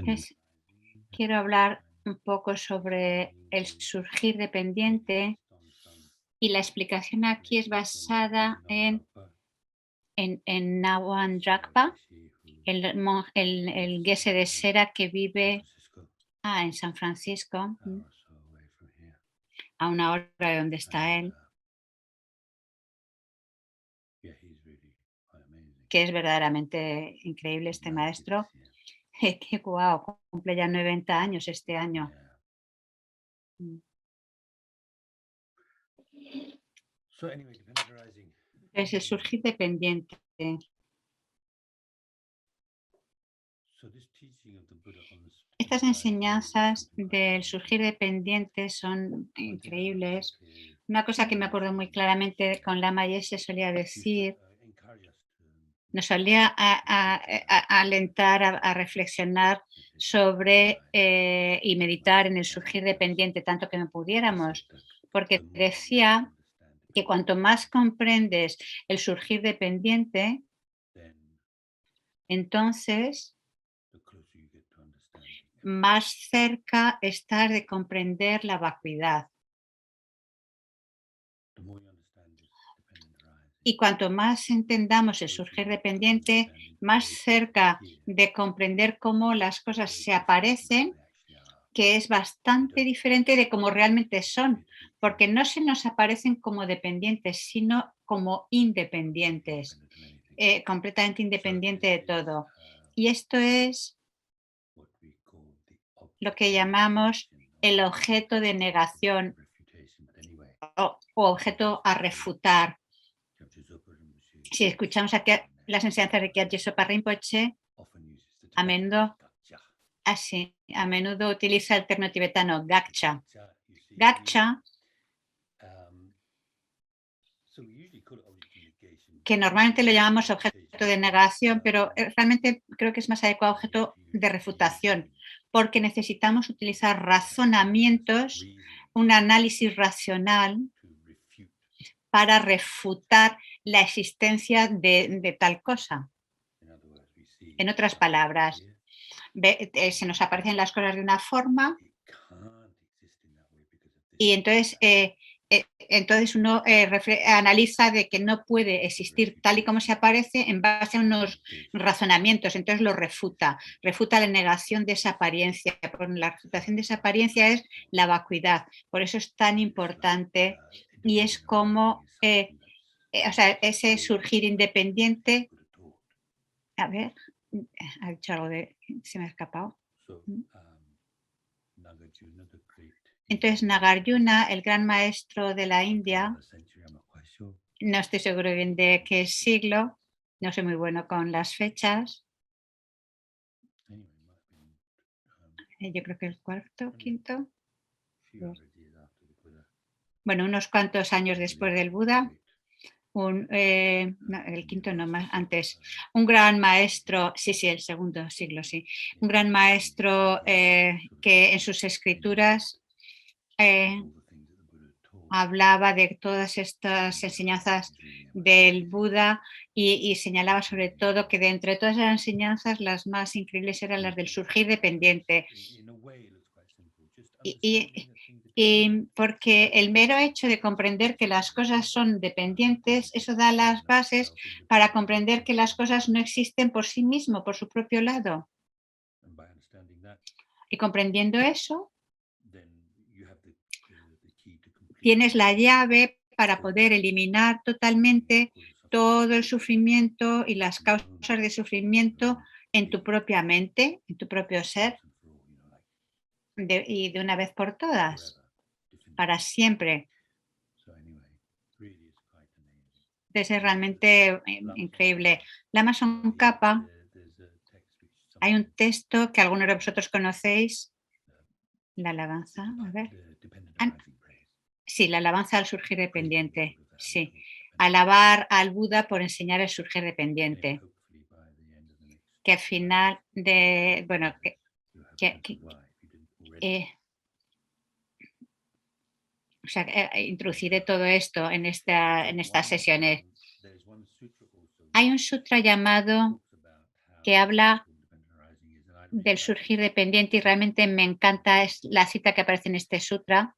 Pues, quiero hablar un poco sobre el surgir dependiente y la explicación aquí es basada en Nawan Drakpa, el guese de cera que vive en San Francisco, a una hora de donde está él, que es verdaderamente increíble este maestro, que guau, cumple ya 90 años este año. Mm. Es el surgir dependiente. Estas enseñanzas del surgir dependiente son increíbles. Una cosa que me acuerdo muy claramente con Lama Yeshe solía decir, nos solía alentar a reflexionar sobre y meditar en el surgir dependiente tanto que no pudiéramos, porque decía que cuanto más comprendes el surgir dependiente, entonces más cerca estás de comprender la vacuidad. Y cuanto más entendamos el surgir dependiente, más cerca de comprender cómo las cosas se aparecen, que es bastante diferente de cómo realmente son, porque no se nos aparecen como dependientes, sino como independientes, completamente independiente de todo. Y esto es lo que llamamos el objeto de negación o objeto a refutar. Si escuchamos aquí las enseñanzas de Kyat Yesopa Rinpoche, a menudo, a menudo utiliza el término tibetano Gakcha. Gakcha, que normalmente lo llamamos objeto de negación, pero realmente creo que es más adecuado objeto de refutación, porque necesitamos utilizar razonamientos, un análisis racional para refutar la existencia de tal cosa. En otras palabras, se nos aparecen las cosas de una forma y entonces uno analiza de que no puede existir tal y como se aparece en base a unos razonamientos, entonces lo refuta la negación de esa apariencia. La refutación de esa apariencia es la vacuidad, por eso es tan importante y es como, o sea, ese surgir independiente, a ver, ha dicho algo de, se me ha escapado. Entonces, Nagarjuna, el gran maestro de la India, no estoy seguro bien de qué siglo, no soy muy bueno con las fechas, yo creo que el cuarto, quinto, bueno, unos cuantos años después del Buda, no, el quinto no, más antes, un gran maestro, sí, el segundo siglo, sí, un gran maestro que en sus escrituras hablaba de todas estas enseñanzas del Buda y señalaba sobre todo que de entre todas las enseñanzas las más increíbles eran las del surgir dependiente. Y, y- y porque el mero hecho de comprender que las cosas son dependientes, eso da las bases para comprender que las cosas no existen por sí mismo, por su propio lado. Y comprendiendo eso, tienes la llave para poder eliminar totalmente todo el sufrimiento y las causas de sufrimiento en tu propia mente, en tu propio ser, y de una vez por todas, para siempre. Es realmente increíble. Lama Tsongkhapa, hay un texto que algunos de vosotros conocéis, la alabanza, a ver. Ah, sí, la alabanza al surgir dependiente, sí. Alabar al Buda por enseñar el surgir dependiente, que al final de, bueno, que, eh, o sea, introduciré todo esto en estas sesiones. Hay un sutra llamado que habla del surgir dependiente y realmente me encanta es la cita que aparece en este sutra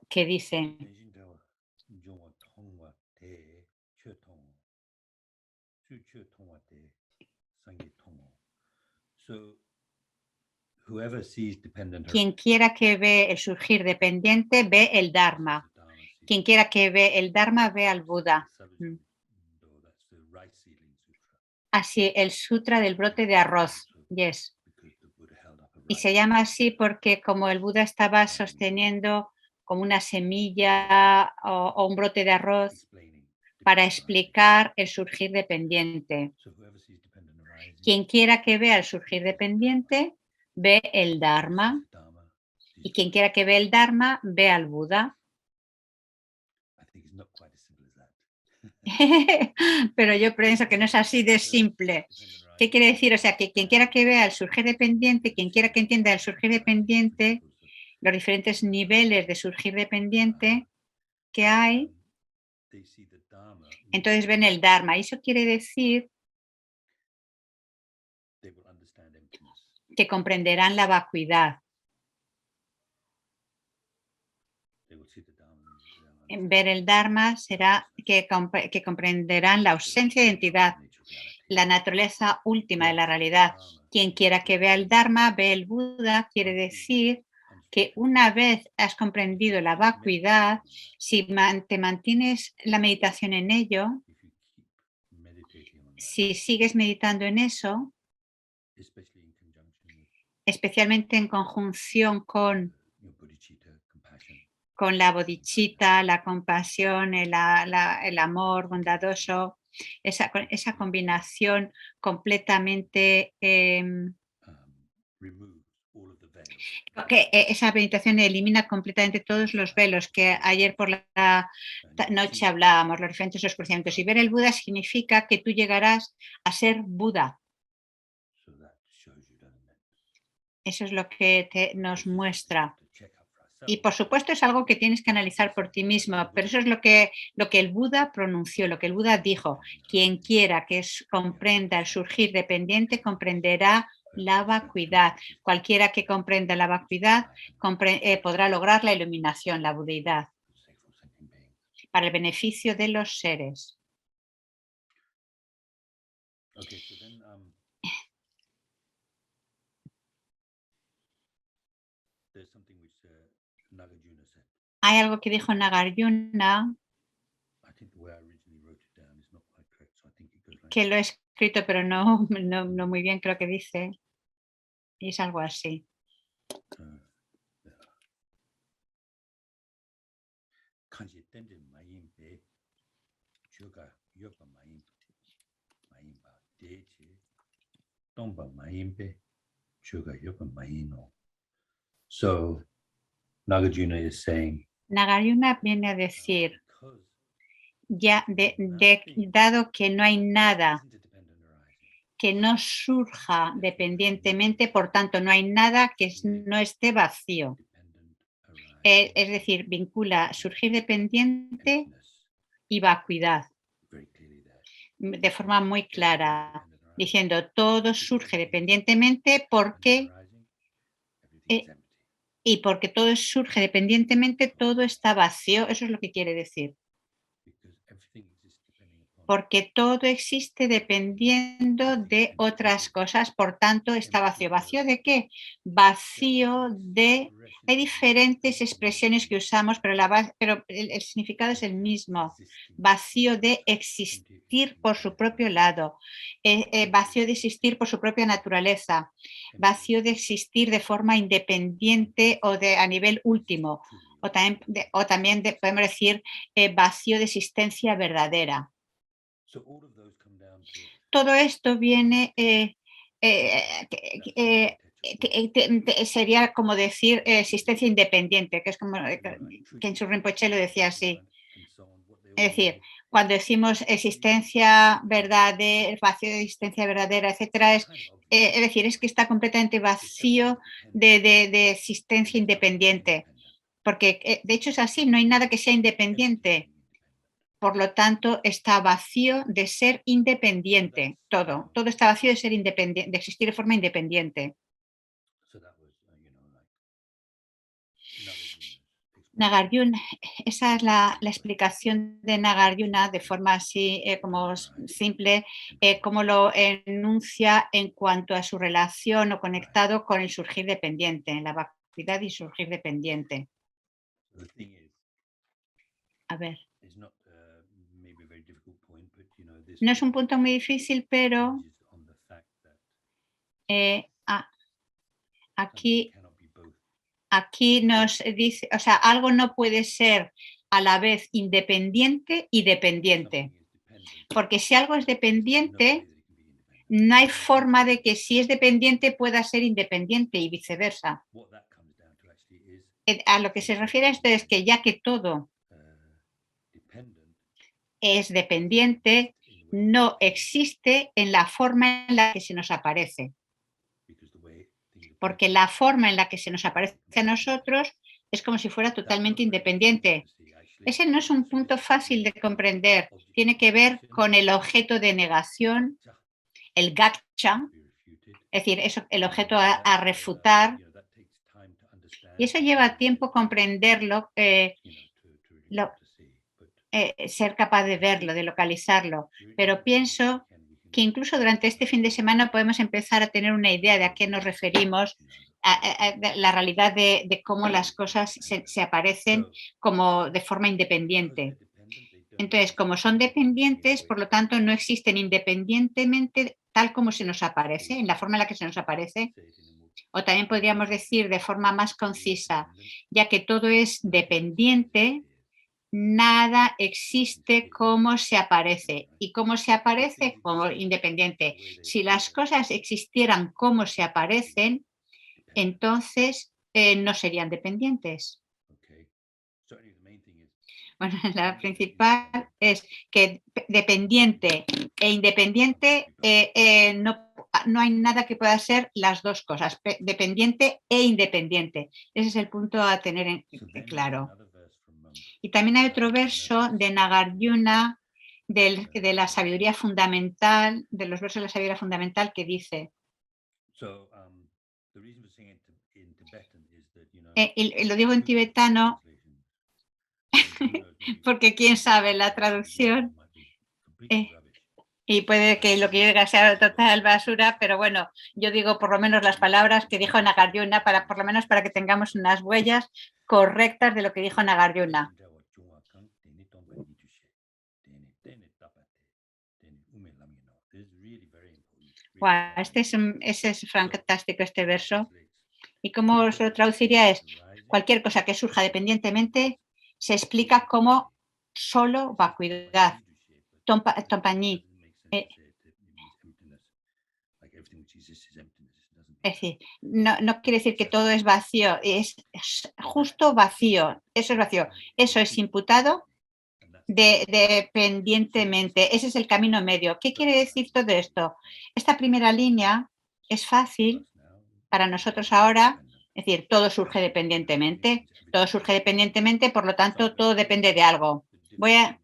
que dice, quien quiera que ve el surgir dependiente ve el Dharma. Quien quiera que ve el Dharma ve al Buda. Así, el sutra del brote de arroz. Yes. Y se llama así porque como el Buda estaba sosteniendo como una semilla o un brote de arroz para explicar el surgir dependiente. Quien quiera que vea el surgir dependiente ve el Dharma y quien quiera que vea el Dharma ve al Buda. Pero yo pienso que no es así de simple. ¿Qué quiere decir? O sea, que quien quiera que vea el surgir dependiente, quien quiera que entienda el surgir dependiente, los diferentes niveles de surgir dependiente que hay, entonces ven el Dharma. Y eso quiere decir que comprenderán la vacuidad. Ver el Dharma será que comprenderán la ausencia de identidad, la naturaleza última de la realidad. Quien quiera que vea el Dharma, ve el Buda, quiere decir que una vez has comprendido la vacuidad, si te mantienes la meditación en ello, si sigues meditando en eso, especialmente en conjunción con la bodhicitta, la compasión, el amor bondadoso, esa combinación completamente, esa meditación elimina completamente todos los velos que ayer por la noche hablábamos, los diferentes oscurecimientos. Y ver el Buda significa que tú llegarás a ser Buda. Eso es lo que nos muestra. Y por supuesto es algo que tienes que analizar por ti mismo, pero eso es lo que el Buda pronunció, lo que el Buda dijo. Quien quiera que comprenda el surgir dependiente comprenderá la vacuidad. Cualquiera que comprenda la vacuidad podrá lograr la iluminación, la budeidad, para el beneficio de los seres. Hay algo que dijo Nagarjuna, que lo he escrito, pero no muy bien creo que dice, y es algo así. So Nagarjuna is saying, Nagarjuna viene a decir, ya dado que no hay nada que no surja dependientemente, por tanto no hay nada que no esté vacío. Es decir, vincula surgir dependiente y vacuidad de forma muy clara, diciendo todo surge dependientemente porque y porque todo surge dependientemente, todo está vacío. Eso es lo que quiere decir. Porque todo existe dependiendo de otras cosas, por tanto está vacío. ¿Vacío de qué? Vacío de... Hay diferentes expresiones que usamos, pero el significado es el mismo. Vacío de existir por su propio lado, vacío de existir por su propia naturaleza, vacío de existir de forma independiente o a nivel último, o también podemos decir vacío de existencia verdadera. Todo esto viene, sería como decir existencia independiente, que es como que en su Rinpoche lo decía así. Es decir, cuando decimos existencia verdadera, vacío de existencia verdadera, etcétera, es decir, es que está completamente vacío de existencia independiente. Porque de hecho es así, no hay nada que sea independiente. por lo tanto, está vacío de ser independiente. Todo está vacío de ser independiente, de existir de forma independiente. Nagarjuna, esa es la explicación de Nagarjuna de forma así como simple, cómo lo enuncia en cuanto a su relación o conectado con el surgir dependiente, la vacuidad y surgir dependiente. A ver. No es un punto muy difícil, pero aquí nos dice, o sea, algo no puede ser a la vez independiente y dependiente. Porque si algo es dependiente, no hay forma de que si es dependiente pueda ser independiente y viceversa. A lo que se refiere a esto es que ya que todo es dependiente, no existe en la forma en la que se nos aparece. Porque la forma en la que se nos aparece a nosotros es como si fuera totalmente independiente. Ese no es un punto fácil de comprender. Tiene que ver con el objeto de negación, el gaksha, es decir, el objeto a refutar. Y eso lleva tiempo comprenderlo, ser capaz de verlo, de localizarlo. Pero pienso que incluso durante este fin de semana podemos empezar a tener una idea de a qué nos referimos, a la realidad de cómo las cosas se aparecen como de forma independiente. Entonces, como son dependientes, por lo tanto, no existen independientemente tal como se nos aparece, en la forma en la que se nos aparece. O también podríamos decir de forma más concisa, ya que todo es dependiente, nada existe como se aparece. ¿Y cómo se aparece? Como independiente. Si las cosas existieran como se aparecen, entonces no serían dependientes. Bueno, la principal es que dependiente e independiente no hay nada que pueda ser las dos cosas, dependiente e independiente. Ese es el punto a tener claro. Y también hay otro verso de Nagarjuna, de la sabiduría fundamental, de los versos de la sabiduría fundamental, que dice, y lo digo en tibetano, porque quién sabe la traducción, y puede que lo que yo diga sea total basura, pero bueno, yo digo por lo menos las palabras que dijo Nagarjuna, por lo menos para que tengamos unas huellas correctas de lo que dijo Nagarjuna. Wow, ese es fantástico este verso. ¿Y cómo os lo traduciría? Es cualquier cosa que surja dependientemente se explica como solo vacuidad, tompañí. Es decir, no quiere decir que todo es vacío, es justo vacío, eso es vacío, eso es imputado dependientemente, ese es el camino medio. ¿Qué quiere decir todo esto? Esta primera línea es fácil para nosotros ahora, es decir, todo surge dependientemente, por lo tanto, todo depende de algo. Voy a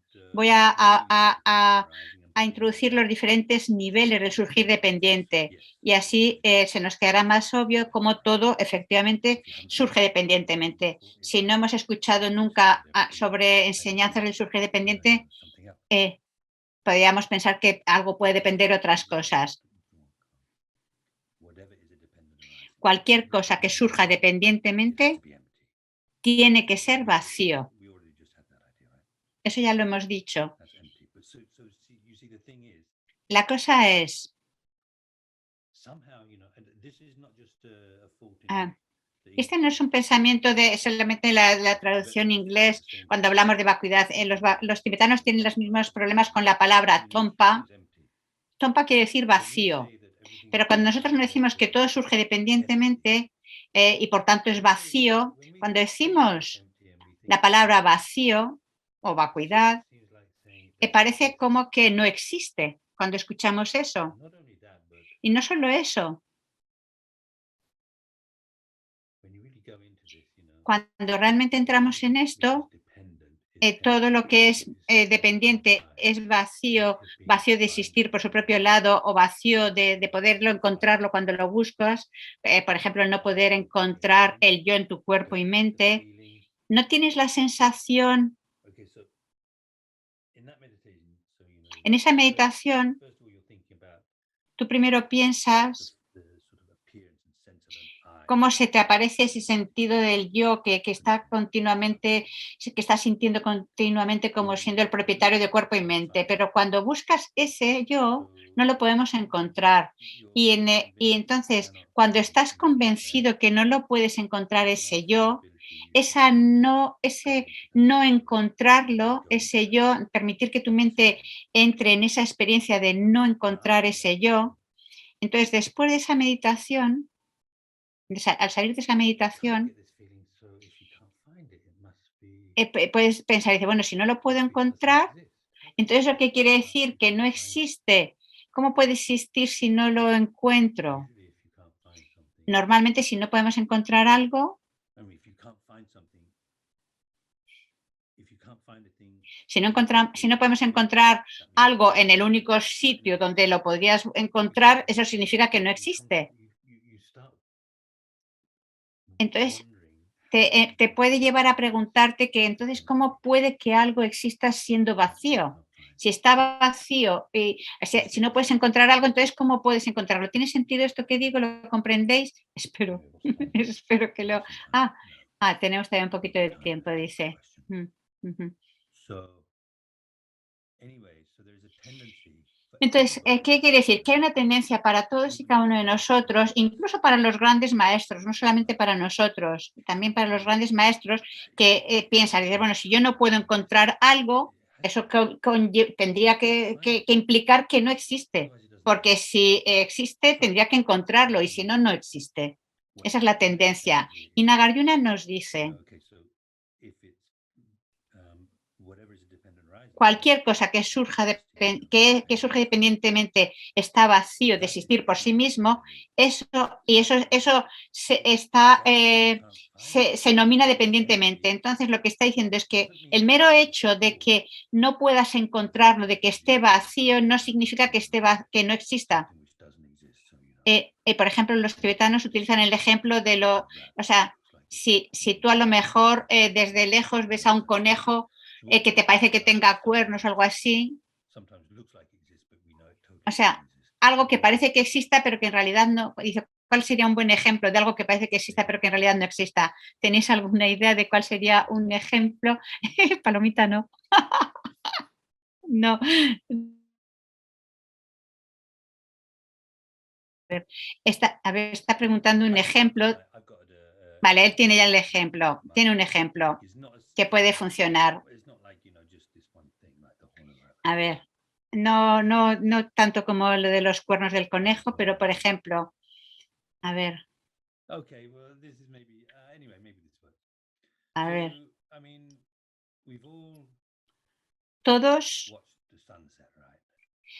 introducir los diferentes niveles de surgir dependiente y así se nos quedará más obvio cómo todo efectivamente surge dependientemente. Si no hemos escuchado nunca sobre enseñanzas del surgir dependiente, podríamos pensar que algo puede depender de otras cosas. Cualquier cosa que surja dependientemente tiene que ser vacío. Eso ya lo hemos dicho. La cosa es, este no es un pensamiento de solamente la traducción inglés cuando hablamos de vacuidad. Los tibetanos tienen los mismos problemas con la palabra tompa. Tompa quiere decir vacío. Pero cuando nosotros no decimos que todo surge dependientemente y por tanto es vacío, cuando decimos la palabra vacío o vacuidad, parece como que no existe cuando escuchamos eso. Y no solo eso, cuando realmente entramos en esto, todo lo que es dependiente es vacío, vacío de existir por su propio lado o vacío de poderlo encontrarlo cuando lo buscas. Por ejemplo, el no poder encontrar el yo en tu cuerpo y mente. ¿No tienes la sensación en esa meditación? Tú primero piensas cómo se te aparece ese sentido del yo que está continuamente, que está sintiendo continuamente como siendo el propietario de cuerpo y mente. Pero cuando buscas ese yo, no lo podemos encontrar. Y entonces, cuando estás convencido que no lo puedes encontrar ese yo, ese no encontrarlo, ese yo, permitir que tu mente entre en esa experiencia de no encontrar ese yo, entonces después de esa meditación, al salir de esa meditación, puedes pensar, dice, bueno, si no lo puedo encontrar, entonces lo que quiere decir que no existe. ¿Cómo puede existir si no lo encuentro? Normalmente, si no podemos encontrar algo, si no podemos encontrar algo en el único sitio donde lo podrías encontrar, eso significa que no existe. Entonces, te puede llevar a preguntarte que entonces, ¿cómo puede que algo exista siendo vacío? Si está vacío y si no puedes encontrar algo, entonces, ¿cómo puedes encontrarlo? ¿Tiene sentido esto que digo? ¿Lo comprendéis? Espero, espero que lo... Tenemos todavía un poquito de tiempo, dice. Ujú. Entonces, ¿qué quiere decir? Que hay una tendencia para todos y cada uno de nosotros, incluso para los grandes maestros, no solamente para nosotros, también para los grandes maestros, que piensan, dicen, bueno, si yo no puedo encontrar algo, eso tendría que implicar que no existe, porque si existe, tendría que encontrarlo, y si no, no existe. Esa es la tendencia. Y Nagarjuna nos dice, cualquier cosa que surja, que surge dependientemente está vacío de existir por sí mismo, eso se denomina dependientemente. Entonces, lo que está diciendo es que el mero hecho de que no puedas encontrarlo, de que esté vacío, no significa que no exista. Por ejemplo, los tibetanos utilizan el ejemplo o sea, si tú a lo mejor desde lejos ves a un conejo que te parece que tenga cuernos o algo así, o sea, algo que parece que exista pero que en realidad no. Dice, ¿cuál sería un buen ejemplo de algo que parece que exista pero que en realidad no exista? ¿Tenéis alguna idea de cuál sería un ejemplo? Palomita, no. No. Está preguntando un ejemplo. Vale, él tiene ya el ejemplo. Tiene un ejemplo que puede funcionar. A ver, no tanto como lo de los cuernos del conejo, pero por ejemplo, a ver, a ver, todos,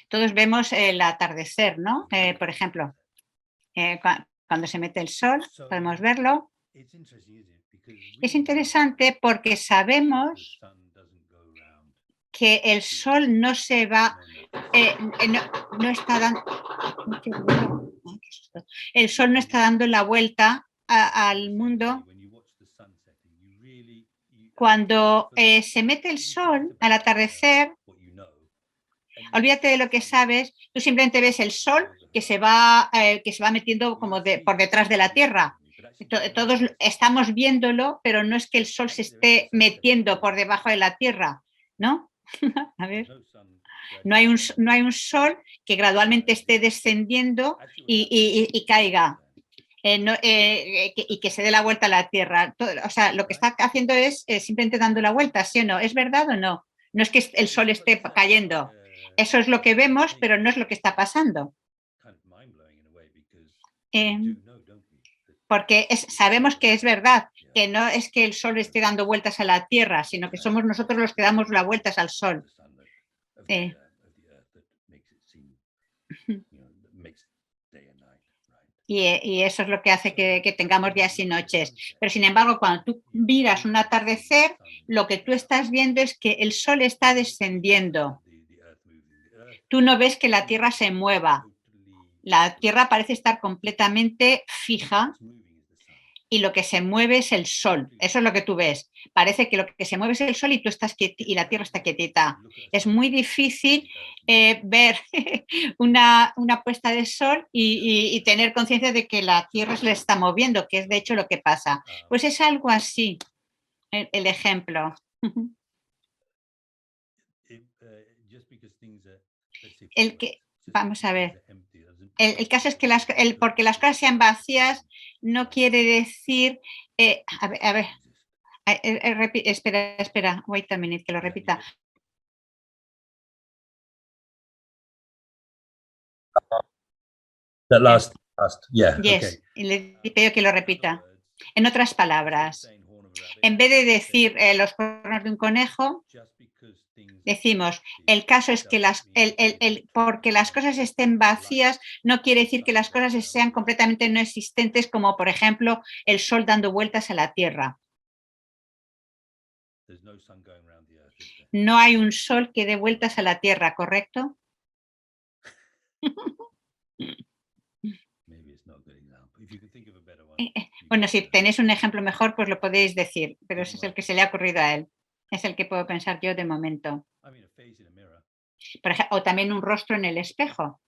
todos vemos el atardecer, ¿no? Por ejemplo, cuando se mete el sol, podemos verlo. Es interesante porque sabemos que el sol no se va, no está dando, el sol no está dando la vuelta al mundo. Cuando se mete el sol al atardecer, olvídate de lo que sabes, tú simplemente ves el sol que se va metiendo como por detrás de la Tierra. Todos estamos viéndolo, pero no es que el sol se esté metiendo por debajo de la Tierra, ¿no? A ver. No hay un sol que gradualmente esté descendiendo y caiga. Y que se dé la vuelta a la Tierra. O sea, lo que está haciendo es simplemente dando la vuelta, ¿sí o no? ¿Es verdad o no? No es que el sol esté cayendo. Eso es lo que vemos, pero no es lo que está pasando. Porque sabemos que es verdad, que no es que el sol esté dando vueltas a la Tierra, sino que somos nosotros los que damos las vueltas al sol. y eso es lo que hace que tengamos días y noches. Pero sin embargo, cuando tú miras un atardecer, lo que tú estás viendo es que el sol está descendiendo. Tú no ves que la Tierra se mueva. La Tierra parece estar completamente fija y lo que se mueve es el sol. Eso es lo que tú ves. Parece que lo que se mueve es el sol y tú estás y la Tierra está quietita. Es muy difícil ver una puesta de sol y tener conciencia de que la Tierra se le está moviendo, que es de hecho lo que pasa. Pues es algo así el ejemplo. El que, vamos a ver, el caso es que porque las cosas sean vacías no quiere decir, a ver, espera, wait a minute, que lo repita. That last, yeah, yes, y le pido que lo repita. En otras palabras, en vez de decir los cuernos de un conejo, decimos, el caso es que porque las cosas estén vacías no quiere decir que las cosas sean completamente no existentes, como por ejemplo el sol dando vueltas a la Tierra. No hay un sol que dé vueltas a la Tierra, ¿correcto? Bueno, si tenéis un ejemplo mejor, pues lo podéis decir, pero ese es el que se le ha ocurrido a él. Es el que puedo pensar yo de momento. Por ejemplo, o también un rostro en el espejo.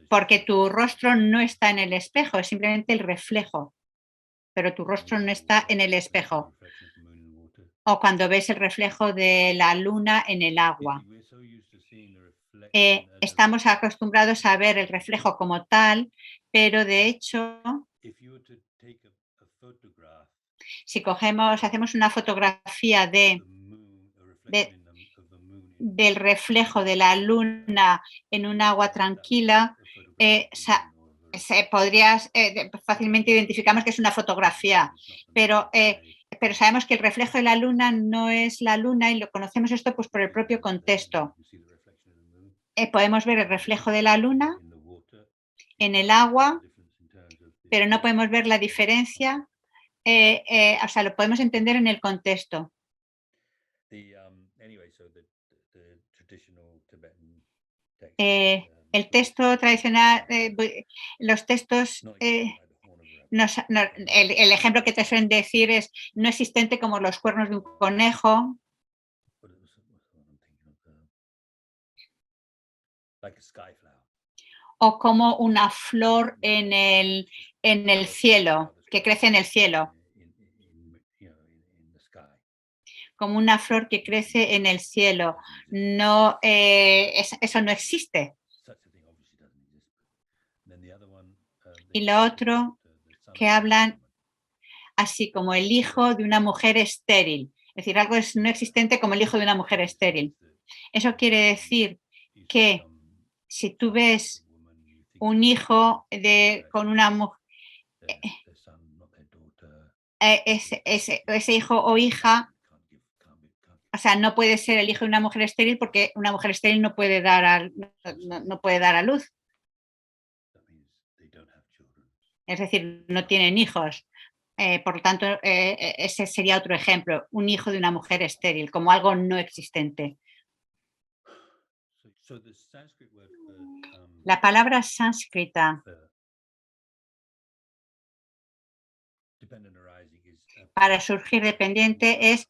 Porque tu rostro no está en el espejo, es simplemente el reflejo. Pero tu rostro no está en el espejo. O cuando ves el reflejo de la luna en el agua. Estamos acostumbrados a ver el reflejo como tal, pero de hecho, si hacemos una fotografía del reflejo de la luna en un agua tranquila, fácilmente identificamos que es una fotografía, pero sabemos que el reflejo de la luna no es la luna y lo conocemos esto pues por el propio contexto. Podemos ver el reflejo de la luna en el agua, pero no podemos ver la diferencia, o sea, lo podemos entender en el contexto. El texto tradicional, los textos, el ejemplo que te suelen decir es no existente como los cuernos de un conejo. O como una flor en el cielo, que crece en el cielo. Como una flor que crece en el cielo. No, eso no existe. Y lo otro, que hablan así como el hijo de una mujer estéril. Es decir, algo es no existente como el hijo de una mujer estéril. Eso quiere decir que si tú ves un hijo con una mujer, ese hijo o hija, o sea, no puede ser el hijo de una mujer estéril porque una mujer estéril no puede dar a luz. Es decir, no tienen hijos. Por lo tanto, ese sería otro ejemplo, un hijo de una mujer estéril, como algo no existente. La palabra sánscrita para surgir dependiente es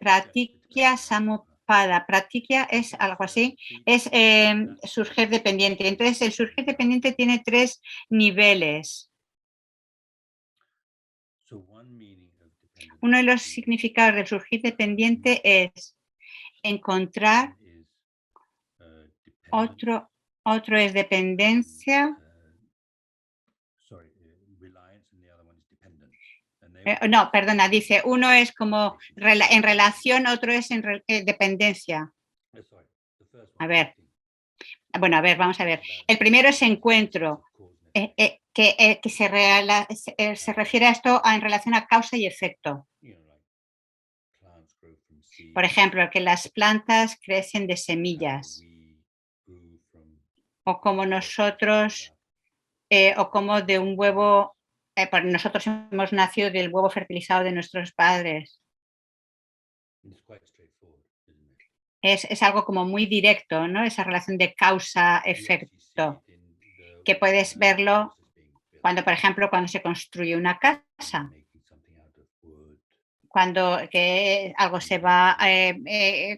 pratikya samupada. Pratikya es algo así, es surgir dependiente. Entonces, el surgir dependiente tiene 3 niveles. Uno de los significados del surgir dependiente es encontrar, otro es dependencia. No, perdona, dice, uno es como en relación, otro es en dependencia. A ver, vamos a ver. El primero es encuentro, que se refiere a esto en relación a causa y efecto. Por ejemplo, que las plantas crecen de semillas. O como nosotros o como de un huevo, nosotros hemos nacido del huevo fertilizado de nuestros padres. Es algo como muy directo, ¿no? Esa relación de causa-efecto, que puedes verlo cuando, por ejemplo, cuando se construye una casa, cuando que algo se va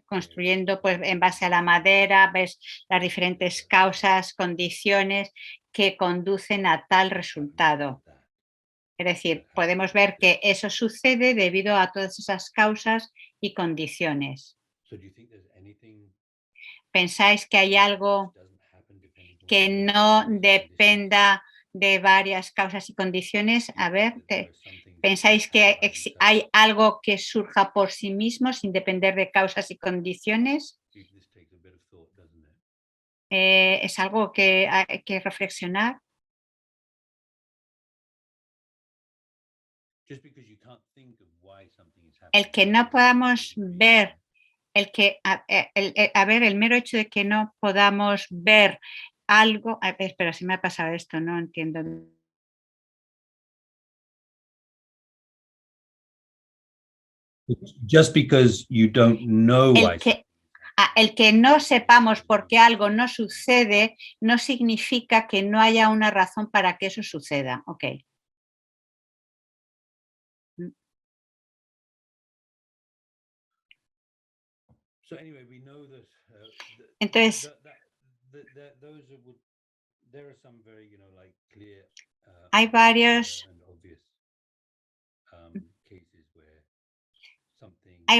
construyendo pues, en base a la madera, ves las diferentes causas, condiciones que conducen a tal resultado. Es decir, podemos ver que eso sucede debido a todas esas causas y condiciones. ¿Pensáis que hay algo que no dependa de varias causas y condiciones? A ver, ¿pensáis que hay algo que surja por sí mismo sin depender de causas y condiciones? Es algo que hay que reflexionar. El que no podamos ver, el mero hecho de que no podamos ver algo. Espera, si me ha pasado esto, no entiendo. Just because you don't know why. El que no sepamos por qué algo no sucede no significa que no haya una razón para que eso suceda. Ok. Entonces, hay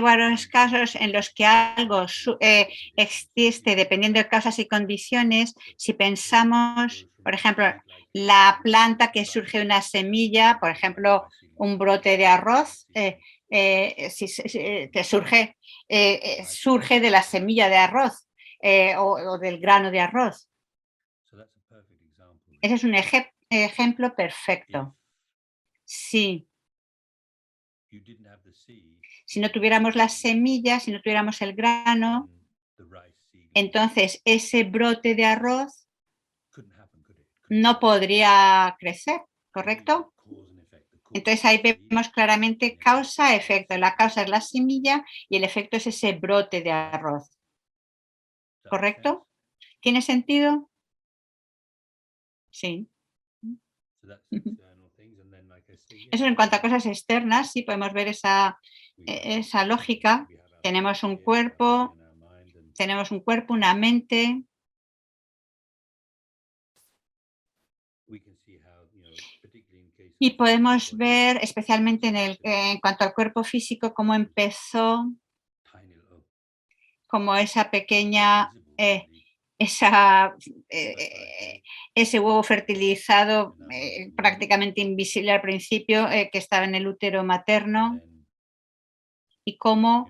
varios casos en los que algo existe dependiendo de causas y condiciones. Si pensamos, por ejemplo, la planta que surge de una semilla, por ejemplo, un brote de arroz, que surge de la semilla de arroz o del grano de arroz. Ese es un ejemplo perfecto. Sí. Si no tuviéramos las semillas, si no tuviéramos el grano, entonces ese brote de arroz no podría crecer, ¿correcto? Entonces ahí vemos claramente causa-efecto. La causa es la semilla y el efecto es ese brote de arroz. ¿Correcto? ¿Tiene sentido? Sí. Eso en cuanto a cosas externas, sí podemos ver esa lógica. Tenemos un cuerpo, una mente. Y podemos ver, especialmente en cuanto al cuerpo físico, cómo empezó, como esa pequeña, ese huevo fertilizado prácticamente invisible al principio, que estaba en el útero materno, y cómo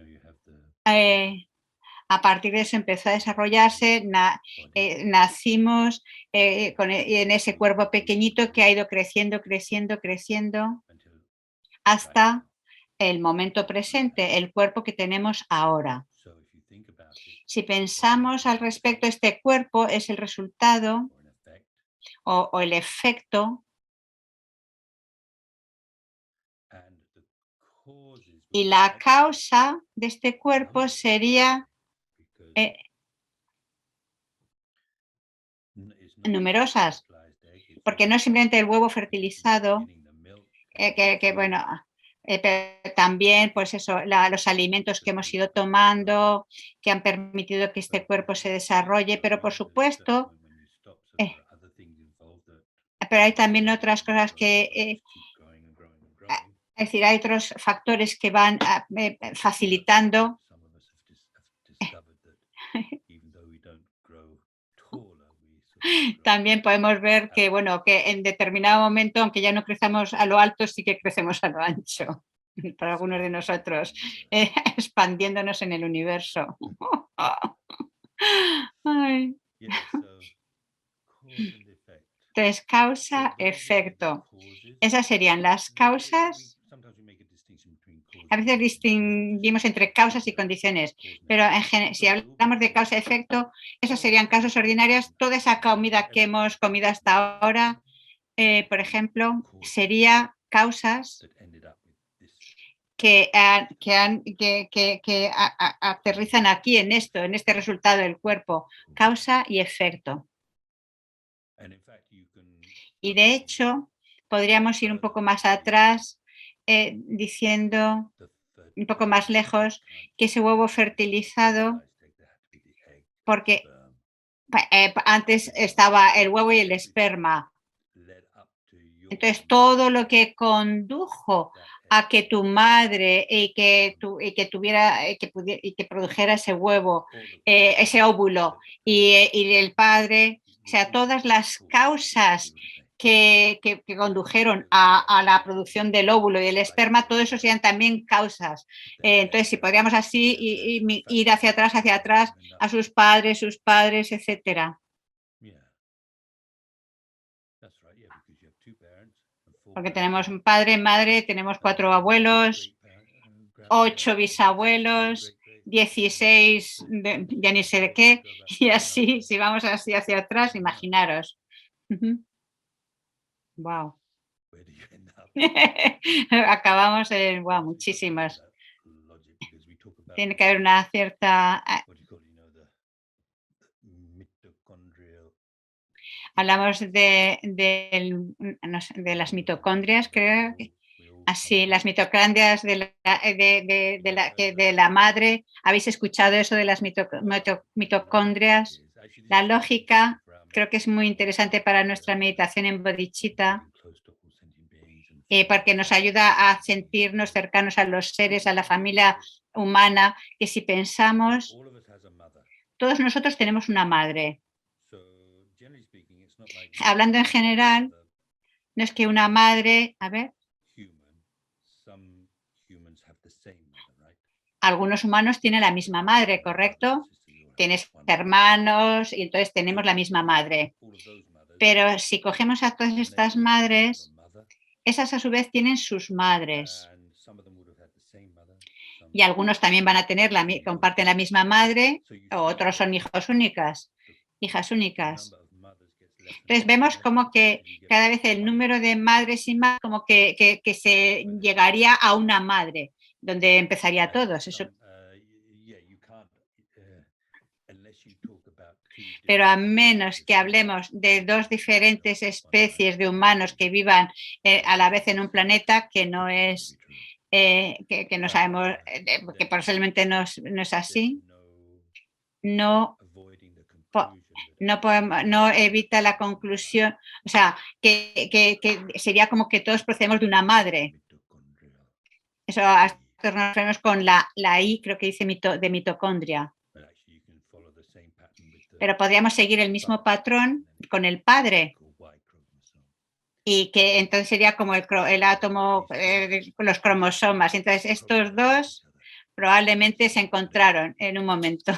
a partir de eso empezó a desarrollarse, nacimos en ese cuerpo pequeñito que ha ido creciendo, creciendo, creciendo, hasta el momento presente, el cuerpo que tenemos ahora. Si pensamos al respecto, este cuerpo es el resultado o el efecto, y la causa de este cuerpo sería numerosas, porque no es simplemente el huevo fertilizado, pero también pues eso, los alimentos que hemos ido tomando, que han permitido que este cuerpo se desarrolle, pero por supuesto, pero hay también otras cosas que, es decir, hay otros factores que van facilitando. También podemos ver que, que en determinado momento, aunque ya no crecemos a lo alto, sí que crecemos a lo ancho, para algunos de nosotros, expandiéndonos en el universo. Ay. Entonces, causa-efecto. Esas serían las causas. A veces distinguimos entre causas y condiciones, pero si hablamos de causa-efecto, esas serían causas ordinarias. Toda esa comida que hemos comido hasta ahora por ejemplo, sería causas que aterrizan aquí en esto, en este resultado del cuerpo, causa y efecto. Y de hecho, podríamos ir un poco más atrás diciendo, un poco más lejos, que ese huevo fertilizado, porque antes estaba el huevo y el esperma. Entonces, todo lo que condujo a que tu madre y que produjera ese huevo, ese óvulo y el padre, o sea, todas las causas que condujeron a la producción del óvulo y el esperma, todo eso serían también causas. Entonces, si podríamos así ir hacia atrás, a sus padres, etcétera. Porque tenemos un padre, madre, tenemos 4 abuelos, 8 bisabuelos, 16, ya ni sé de qué, y así, si vamos así hacia atrás, imaginaros. Wow. Acabamos en muchísimas. Tiene que haber una cierta. Hablamos de las mitocondrias, creo. Así, las mitocondrias de la madre. ¿Habéis escuchado eso de las mitocondrias? La lógica creo que es muy interesante para nuestra meditación en bodhicitta, porque nos ayuda a sentirnos cercanos a los seres, a la familia humana, que si pensamos, todos nosotros tenemos una madre. Hablando en general, no es que una madre, a ver, algunos humanos tienen la misma madre, ¿correcto? Tienes hermanos y entonces tenemos la misma madre. Pero si cogemos a todas estas madres, esas a su vez tienen sus madres. Y algunos también van a tener, comparten la misma madre, o otros son hijas únicas. Entonces vemos como que cada vez el número de madres y más, como que se llegaría a una madre, donde empezaría todos. Eso. Pero a menos que hablemos de 2 diferentes especies de humanos que vivan a la vez en un planeta, que no es, que no sabemos, que posiblemente no es así, no evita la conclusión, o sea, que sería como que todos procedemos de una madre. Eso nos referimos con la I, creo que dice de mitocondria. Pero podríamos seguir el mismo patrón con el padre. Y que entonces sería como el átomo, los cromosomas. Entonces, estos dos probablemente se encontraron en un momento.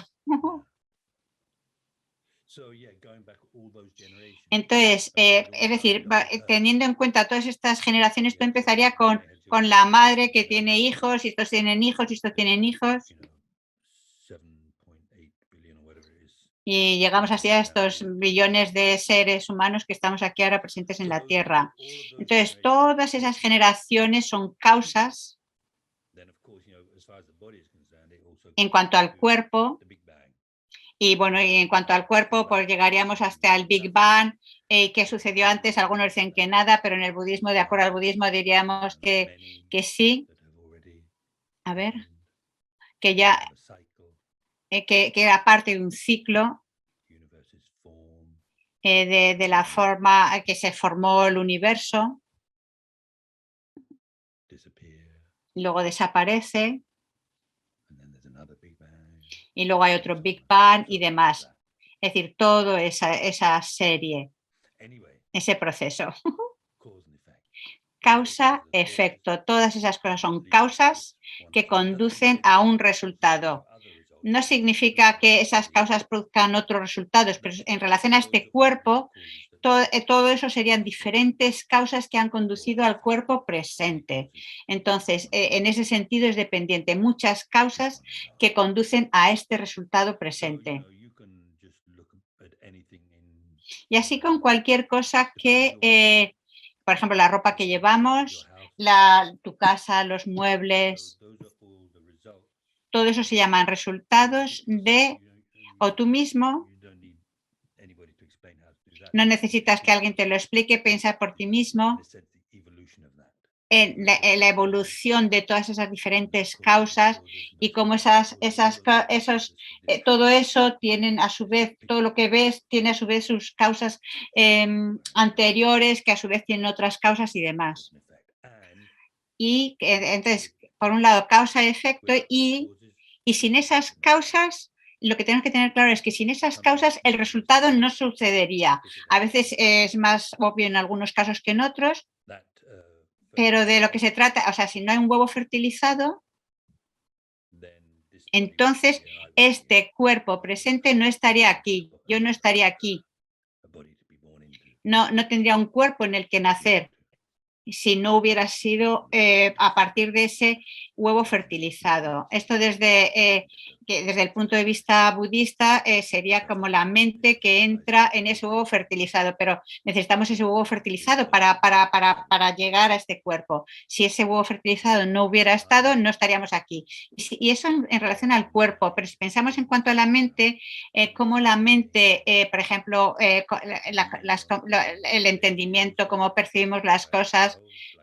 Entonces, es decir, teniendo en cuenta todas estas generaciones, esto empezaría con la madre que tiene hijos, y estos tienen hijos, y estos tienen hijos. Y llegamos así a estos billones de seres humanos que estamos aquí ahora presentes en la Tierra. Entonces, todas esas generaciones son causas en cuanto al cuerpo. Y bueno, y en cuanto al cuerpo, pues llegaríamos hasta el Big Bang. ¿Qué sucedió antes? Algunos dicen que nada, pero en el budismo, de acuerdo al budismo, diríamos que sí. A ver, que ya, que era parte de un ciclo. De la forma que se formó el universo, luego desaparece, y luego hay otro Big Bang y demás. Es decir, toda esa serie, ese proceso. Causa, efecto. Todas esas cosas son causas que conducen a un resultado. No significa que esas causas produzcan otros resultados, pero en relación a este cuerpo, todo eso serían diferentes causas que han conducido al cuerpo presente. Entonces, en ese sentido es dependiente. Muchas causas que conducen a este resultado presente. Y así con cualquier cosa que por ejemplo, la ropa que llevamos, tu casa, los muebles, todo eso se llaman resultados de, o tú mismo, no necesitas que alguien te lo explique, piensa por ti mismo en la evolución de todas esas diferentes causas y cómo todo eso tienen a su vez, todo lo que ves tiene a su vez sus causas anteriores, que a su vez tienen otras causas y demás. Y entonces, por un lado, causa-efecto y sin esas causas, lo que tenemos que tener claro es que sin esas causas el resultado no sucedería. A veces es más obvio en algunos casos que en otros, pero de lo que se trata, o sea, si no hay un huevo fertilizado, entonces este cuerpo presente no estaría aquí, yo no estaría aquí, no tendría un cuerpo en el que nacer si no hubiera sido a partir de ese huevo fertilizado. Esto desde el punto de vista budista sería como la mente que entra en ese huevo fertilizado, pero necesitamos ese huevo fertilizado para llegar a este cuerpo. Si ese huevo fertilizado no hubiera estado, no estaríamos aquí. Y eso en relación al cuerpo, pero si pensamos en cuanto a la mente, cómo la mente, por ejemplo, el entendimiento, cómo percibimos las cosas,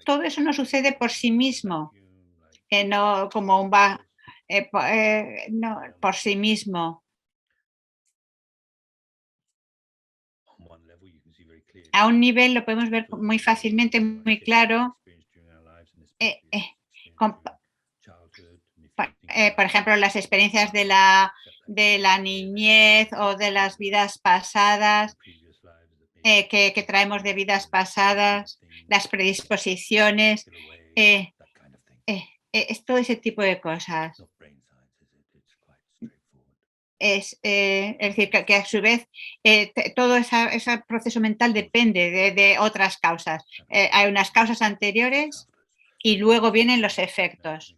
todo eso no sucede por sí mismo, no como no, por sí mismo. A un nivel lo podemos ver muy fácilmente, muy claro. Por ejemplo, las experiencias de la niñez o de las vidas pasadas que traemos de vidas pasadas, las predisposiciones, es todo ese tipo de cosas. Es decir, que a su vez todo ese proceso mental depende de otras causas. Hay unas causas anteriores y luego vienen los efectos.